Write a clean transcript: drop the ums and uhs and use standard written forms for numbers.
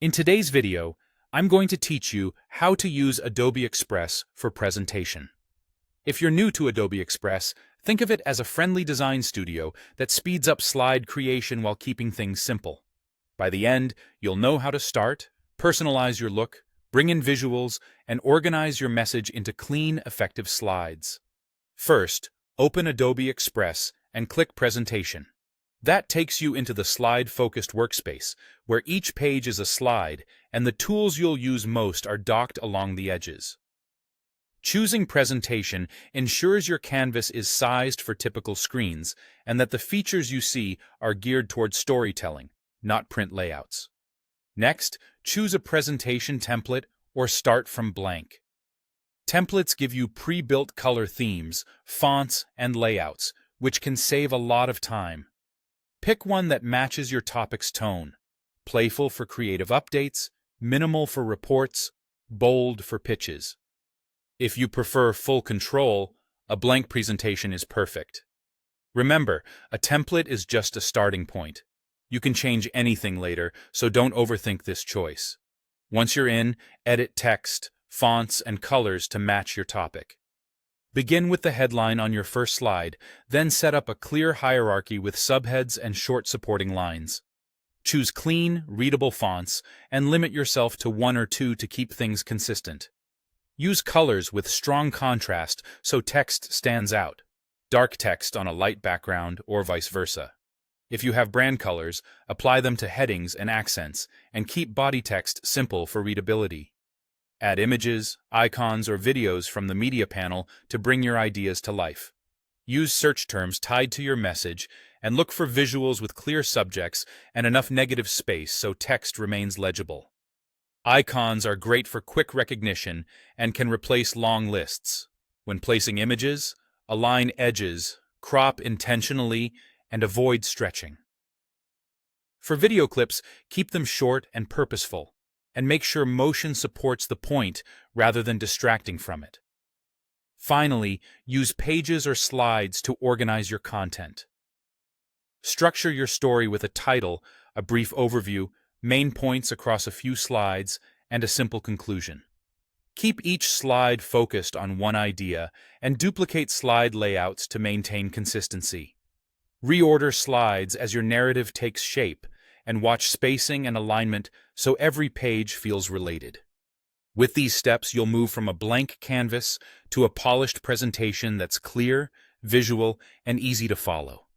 In today's video, I'm going to teach you how to use Adobe Express for presentation. If you're new to Adobe Express, think of it as a friendly design studio that speeds up slide creation while keeping things simple. By the end, you'll know how to start, personalize your look, bring in visuals, and organize your message into clean, effective slides. First, open Adobe Express and click Presentation. That takes you into the slide-focused workspace, where each page is a slide, and the tools you'll use most are docked along the edges. Choosing Presentation ensures your canvas is sized for typical screens, and that the features you see are geared towards storytelling, not print layouts. Next, choose a presentation template or start from blank. Templates give you pre-built color themes, fonts, and layouts, which can save a lot of time. Pick one that matches your topic's tone: playful for creative updates, minimal for reports, bold for pitches. If you prefer full control, a blank presentation is perfect. Remember, a template is just a starting point. You can change anything later, so don't overthink this choice. Once you're in, edit text, fonts, and colors to match your topic. Begin with the headline on your first slide, then set up a clear hierarchy with subheads and short supporting lines. Choose clean, readable fonts, and limit yourself to one or two to keep things consistent. Use colors with strong contrast so text stands out, dark text on a light background or vice versa. If you have brand colors, apply them to headings and accents, and keep body text simple for readability. Add images, icons, or videos from the media panel to bring your ideas to life. Use search terms tied to your message, and look for visuals with clear subjects and enough negative space so text remains legible. Icons are great for quick recognition and can replace long lists. When placing images, align edges, crop intentionally, and avoid stretching. For video clips, keep them short and purposeful, and make sure motion supports the point rather than distracting from it. Finally, use pages or slides to organize your content. Structure your story with a title, a brief overview, main points across a few slides, and a simple conclusion. Keep each slide focused on one idea, and duplicate slide layouts to maintain consistency. Reorder slides as your narrative takes shape, and watch spacing and alignment so every page feels related. With these steps, you'll move from a blank canvas to a polished presentation that's clear, visual, and easy to follow.